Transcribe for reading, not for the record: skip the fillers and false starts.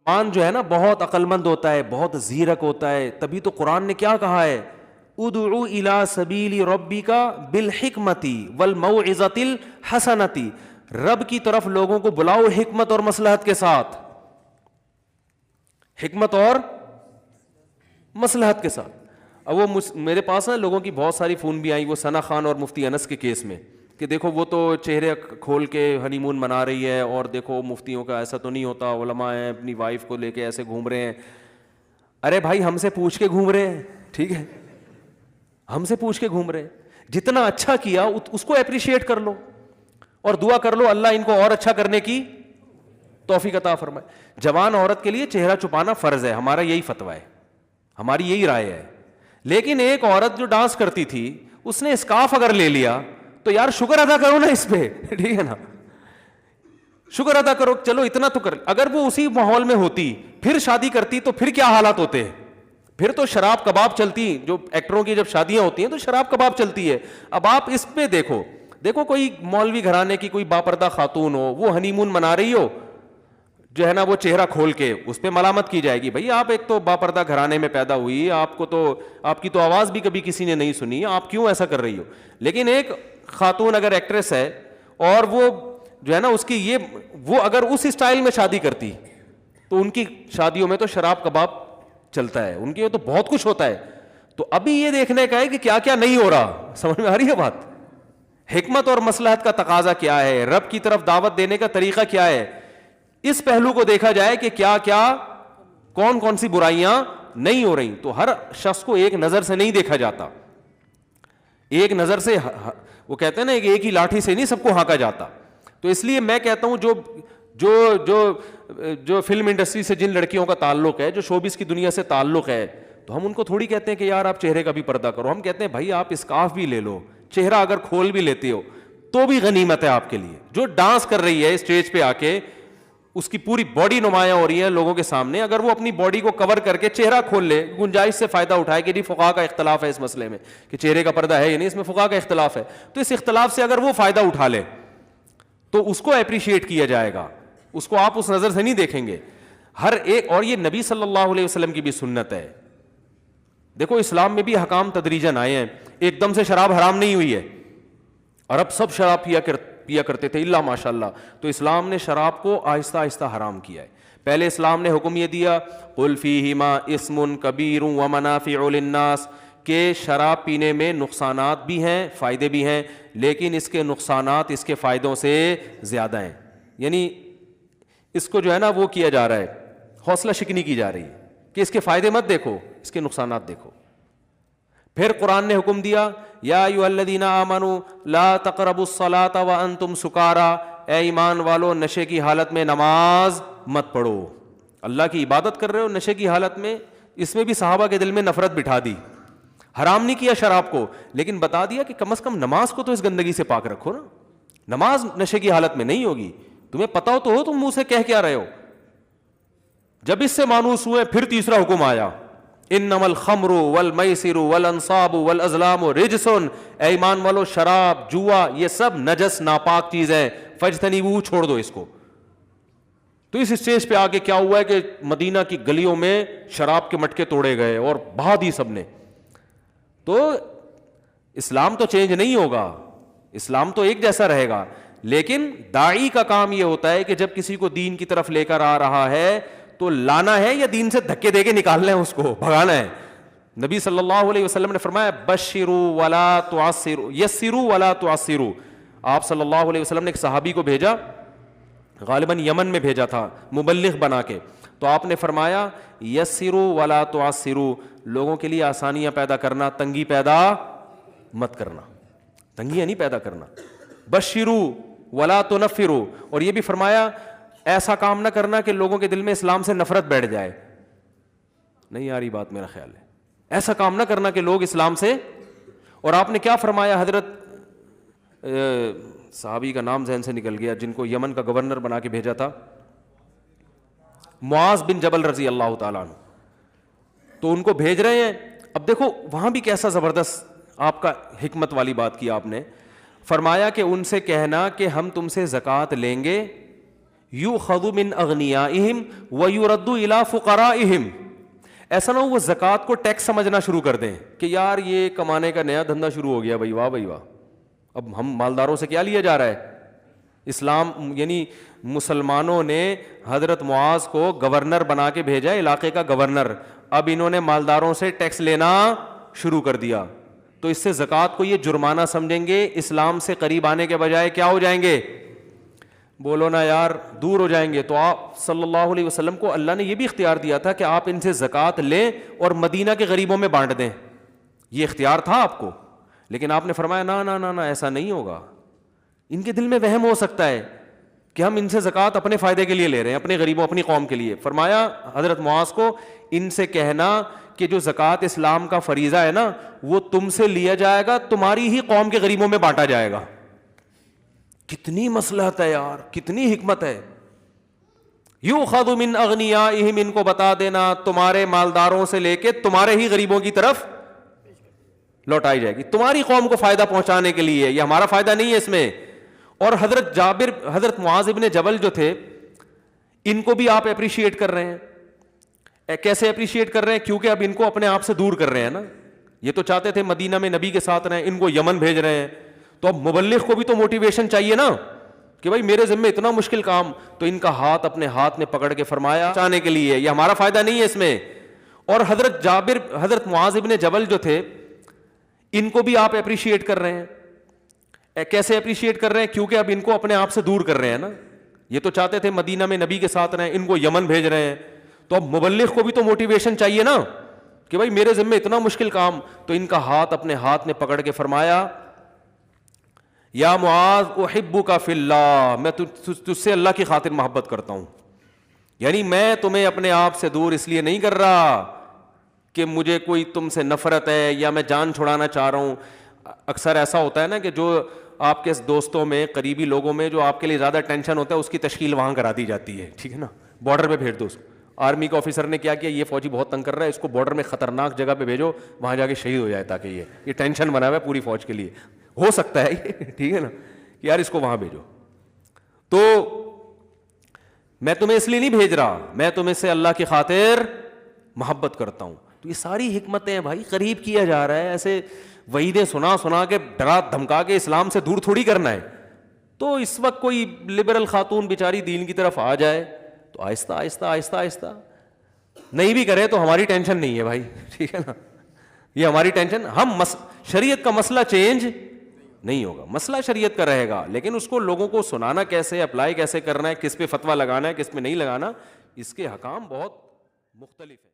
قرآن جو ہے نا بہت عقل مند ہوتا ہے, بہت زیرک ہوتا ہے, تبھی تو قرآن نے کیا کہا ہے, ادعو الی سبیل ربک بالحکمت والموعظۃ الحسنۃ, رب کی طرف لوگوں کو بلاؤ حکمت اور مصلحت کے ساتھ, حکمت اور مصلحت کے ساتھ. اب وہ میرے پاس نا لوگوں کی بہت ساری فون بھی آئی, وہ ثنا خان اور مفتی انس کے کیس میں, کہ دیکھو وہ تو چہرے کھول کے ہنی مون منا رہی ہے, اور دیکھو مفتیوں کا ایسا تو نہیں ہوتا, علماء ہیں اپنی وائف کو لے کے ایسے گھوم رہے ہیں. ارے بھائی ہم سے پوچھ کے گھوم رہے ہیں, ٹھیک ہے, ہم سے پوچھ کے گھوم رہے ہیں, جتنا اچھا کیا اس کو اپریشیٹ کر لو اور دعا کر لو اللہ ان کو اور اچھا کرنے کی توفیق عطا فرمائے. جوان عورت کے لیے چہرہ چھپانا فرض ہے, ہمارا یہی فتویٰ ہے, ہماری یہی رائے ہے. لیکن ایک عورت جو ڈانس کرتی تھی اس نے اسکارف اگر لے لیا تو یار شکر ادا کرو نا اس پہ, ٹھیک ہے نا, شکر ادا کرو, چلو اتنا تو کر. اگر وہ اسی ماحول میں ہوتی پھر شادی کرتی تو پھر کیا حالات ہوتے ہیں, پھر تو شراب کباب چلتی, جو ایکٹروں کی جب شادیاں ہوتی ہیں تو شراب کباب چلتی ہے. اب آپ اس پہ دیکھو کوئی مولوی گھرانے کی کوئی باپردہ خاتون ہو, وہ ہنی مون منا رہی ہو جو ہے نا وہ چہرہ کھول کے, اس پہ ملامت کی جائے گی, بھائی آپ ایک تو باپردہ گھرانے میں پیدا ہوئی, آپ کو تو آپ کی تو آواز بھی کبھی کسی نے نہیں سنی, آپ کیوں ایسا کر رہی ہو. لیکن ایک خاتون اگر ایکٹریس ہے اور وہ جو ہے نا اس کی یہ وہ اگر اس اسٹائل میں شادی کرتی تو ان کی شادیوں میں تو شراب کباب چلتا ہے, ان کے تو بہت کچھ ہوتا ہے. تو ابھی یہ دیکھنے کا ہے کہ کیا کیا نہیں ہو رہا, سمجھ میں آ رہی ہے بات, حکمت اور مصلحت کا تقاضا کیا ہے, رب کی طرف دعوت دینے کا طریقہ کیا ہے, اس پہلو کو دیکھا جائے کہ کیا کیا کون کون سی برائیاں نہیں ہو رہی. تو ہر شخص کو ایک نظر سے نہیں دیکھا جاتا, ایک نظر سے, وہ کہتے ہیں نا ایک ہی لاٹھی سے نہیں سب کو ہانکا جاتا. تو اس لیے میں کہتا ہوں جو جو جو جو فلم انڈسٹری سے جن لڑکیوں کا تعلق ہے, جو شوبز کی دنیا سے تعلق ہے, تو ہم ان کو تھوڑی کہتے ہیں کہ یار آپ چہرے کا بھی پردہ کرو, ہم کہتے ہیں بھائی آپ اسکارف بھی لے لو, چہرہ اگر کھول بھی لیتے ہو تو بھی غنیمت ہے آپ کے لیے. جو ڈانس کر رہی ہے اسٹیج پہ آ کے, اس کی پوری باڈی نمایاں ہو رہی ہے لوگوں کے سامنے, اگر وہ اپنی باڈی کو کور کر کے چہرہ کھول لے, گنجائش سے فائدہ اٹھائے کہ جی فقہا کا اختلاف ہے اس مسئلے میں کہ چہرے کا پردہ ہے یا نہیں, اس میں فقہا کا اختلاف ہے, تو اس اختلاف سے اگر وہ فائدہ اٹھا لے تو اس کو اپریشیٹ کیا جائے گا, اس کو آپ اس نظر سے نہیں دیکھیں گے ہر ایک. اور یہ نبی صلی اللہ علیہ وسلم کی بھی سنت ہے. دیکھو اسلام میں بھی حکام تدریجاً آئے ہیں, ایک دم سے شراب حرام نہیں ہوئی ہے, اور اب سب شراب پیا کرتے تھے الا ماشاء اللہ, تو اسلام نے شراب کو آہستہ آہستہ حرام کیا ہے. پہلے اسلام نے حکم یہ دیا قل فیہما اسم کبیر ومنافع للناس, کہ شراب پینے میں نقصانات بھی ہیں فائدے بھی ہیں, لیکن اس کے نقصانات اس کے فائدوں سے زیادہ ہیں. یعنی اس کو جو ہے نا وہ کیا جا رہا ہے, حوصلہ شکنی کی جا رہی ہے کہ اس کے فائدے مت دیکھو, اس کے نقصانات دیکھو. پھر قرآن نے حکم دیا یا ایھا الذین آمنوا لا تقربوا الصلاۃ وانتم سکارا, اے ایمان والو نشے کی حالت میں نماز مت پڑھو. اللہ کی عبادت کر رہے ہو نشے کی حالت میں, اس میں بھی صحابہ کے دل میں نفرت بٹھا دی. حرام نہیں کیا شراب کو, لیکن بتا دیا کہ کم از کم نماز کو تو اس گندگی سے پاک رکھو نا, نماز نشے کی حالت میں نہیں ہوگی. تمہیں پتا ہو تو ہو تم منہ سے کہہ کیا رہے ہو. جب اس سے مانوس ہوئے پھر تیسرا حکم آیا انما الخمر والمیسر والانصاب والازلام رجس, اے ایمان والو شراب جوا یہ سب نجس ناپاک چیز ہے, فاجتنبوہ چھوڑ دو اس کو. تو اس اسٹیج پہ آگے کیا ہوا ہے کہ مدینہ کی گلیوں میں شراب کے مٹکے توڑے گئے اور بہا دی سب نے. تو اسلام تو چینج نہیں ہوگا, اسلام تو ایک جیسا رہے گا, لیکن داعی کا کام یہ ہوتا ہے کہ جب کسی کو دین کی طرف لے کر آ رہا ہے تو لانا ہے یا دین سے دھکے دے کے نکالنا ہے, اس کو بھگانا ہے. نبی صلی اللہ علیہ وسلم نے فرمایا بشروا ولا تعسروا یسروا ولا تعسروا. آپ صلی اللہ علیہ وسلم نے ایک صحابی کو بھیجا, غالباً یمن میں بھیجا تھا مبلغ بنا کے, تو آپ نے فرمایا یسروا ولا تعسروا, لوگوں کے لیے آسانیاں پیدا کرنا, تنگی پیدا مت کرنا, تنگیاں نہیں پیدا کرنا. بشروا ولا تنفروا, اور یہ بھی فرمایا ایسا کام نہ کرنا کہ لوگوں کے دل میں اسلام سے نفرت بیٹھ جائے. نہیں آ رہی بات میرا خیال ہے, ایسا کام نہ کرنا کہ لوگ اسلام سے. اور آپ نے کیا فرمایا, حضرت صحابی کا نام ذہن سے نکل گیا جن کو یمن کا گورنر بنا کے بھیجا تھا, معاذ بن جبل رضی اللہ تعالیٰ عنہ, تو ان کو بھیج رہے ہیں. اب دیکھو وہاں بھی کیسا زبردست آپ کا حکمت والی بات کی آپ نے. فرمایا کہ ان سے کہنا کہ ہم تم سے زکوٰۃ لیں گے یؤخذ من اغنیائہم ویرد الی فقرائہم. ایسا نہ ہو وہ زکوٰۃ کو ٹیکس سمجھنا شروع کر دیں کہ یار یہ کمانے کا نیا دھندا شروع ہو گیا بھائی، واہ بھائی واہ، اب ہم مالداروں سے کیا لیا جا رہا ہے. اسلام یعنی مسلمانوں نے حضرت معاذ کو گورنر بنا کے بھیجا، علاقے کا گورنر، اب انہوں نے مالداروں سے ٹیکس لینا شروع کر دیا. تو اس سے زکوٰۃ کو یہ جرمانہ سمجھیں گے، اسلام سے قریب آنے کے بجائے کیا ہو جائیں گے، بولو نا یار، دور ہو جائیں گے. تو آپ صلی اللہ علیہ وسلم کو اللہ نے یہ بھی اختیار دیا تھا کہ آپ ان سے زکوٰۃ لیں اور مدینہ کے غریبوں میں بانٹ دیں، یہ اختیار تھا آپ کو. لیکن آپ نے فرمایا نا نا نا نا، ایسا نہیں ہوگا. ان کے دل میں وہم ہو سکتا ہے کہ ہم ان سے زکوٰۃ اپنے فائدے کے لیے لے رہے ہیں، اپنے غریبوں، اپنی قوم کے لیے. فرمایا حضرت معاذ کو ان سے کہنا کہ جو زکوٰۃ اسلام کا فریضہ ہے نا وہ تم سے لیا جائے گا، تمہاری ہی قوم کے غریبوں میں بانٹا جائے گا. کتنی مصلحت ہے یار، کتنی حکمت ہے. یؤخذ من اغنیائہم، ان کو بتا دینا تمہارے مالداروں سے لے کے تمہارے ہی غریبوں کی طرف لوٹائی جائے گی، تمہاری قوم کو فائدہ پہنچانے کے لیے، یہ ہمارا فائدہ نہیں ہے اس میں. اور حضرت معاذ ابن جبل جو تھے ان کو بھی آپ اپریشیٹ کر رہے ہیں. کیسے اپریشیٹ کر رہے ہیں؟ کیونکہ اب ان کو اپنے آپ سے دور کر رہے ہیں نا. یہ تو چاہتے تھے مدینہ میں نبی کے ساتھ رہیں، ان کو یمن بھیج رہے ہیں. تو اب مبلغ کو بھی تو موٹیویشن چاہیے نا کہ بھائی میرے ذمہ اتنا مشکل کام. تو ان کا ہاتھ اپنے ہاتھ میں پکڑ کے فرمایا چاہنے کے لیے، یہ ہمارا فائدہ نہیں ہے اس میں. اور حضرت معاذ ابن جبل جو تھے ان کو بھی آپ اپریشیٹ کر رہے ہیں. کیسے اپریشیٹ کر رہے ہیں؟ کیونکہ اب ان کو اپنے آپ سے دور کر رہے ہیں نا. یہ تو چاہتے تھے مدینہ میں نبی کے ساتھ رہیں، ان کو یمن بھیج رہے ہیں. تو اب مبلغ کو بھی تو موٹیویشن چاہیے نا کہ بھائی میرے ذمہ اتنا مشکل کام. تو ان کا ہاتھ اپنے ہاتھ میں پکڑ کے فرمایا یا معاذ احبک فی اللہ، میں تجھ سے اللہ کی خاطر محبت کرتا ہوں. یعنی میں تمہیں اپنے آپ سے دور اس لیے نہیں کر رہا کہ مجھے کوئی تم سے نفرت ہے یا میں جان چھڑانا چاہ رہا ہوں. اکثر ایسا ہوتا ہے نا کہ جو آپ کے دوستوں میں، قریبی لوگوں میں جو آپ کے لیے زیادہ ٹینشن ہوتا ہے اس کی تشکیل وہاں کرا دی جاتی ہے، ٹھیک ہے نا. بارڈر پہ بھیج دو اس کو. آرمی کے آفیسر نے کیا کیا، یہ فوجی بہت تنگ کر رہا ہے، اس کو بارڈر میں خطرناک جگہ پہ بھیجو، وہاں جا کے شہید ہو جائے، تاکہ یہ ٹینشن بنا ہوا ہے پوری فوج کے لیے. ہو سکتا ہے یہ، ٹھیک ہے نا، کہ یار اس کو وہاں بھیجو. تو میں تمہیں اس لیے نہیں بھیج رہا، میں تمہیں سے اللہ کی خاطر محبت کرتا ہوں. تو یہ ساری حکمتیں ہیں بھائی، قریب کیا جا رہا ہے. ایسے وعیدیں سنا کے ڈرا دھمکا کے اسلام سے دور تھوڑی کرنا ہے. تو اس وقت کوئی لبرل خاتون بیچاری دین کی طرف آ جائے تو آہستہ آہستہ آہستہ آہستہ، نہیں بھی کرے تو ہماری ٹینشن نہیں ہے بھائی، ٹھیک ہے نا. یہ ہماری ٹینشن، ہم شریعت کا مسئلہ چینج نہیں ہوگا، مسئلہ شریعت کا رہے گا، لیکن اس کو لوگوں کو سنانا کیسے، اپلائی کیسے کرنا ہے، کس پہ فتویٰ لگانا ہے، کس پہ نہیں لگانا، اس کے حکام بہت مختلف ہیں.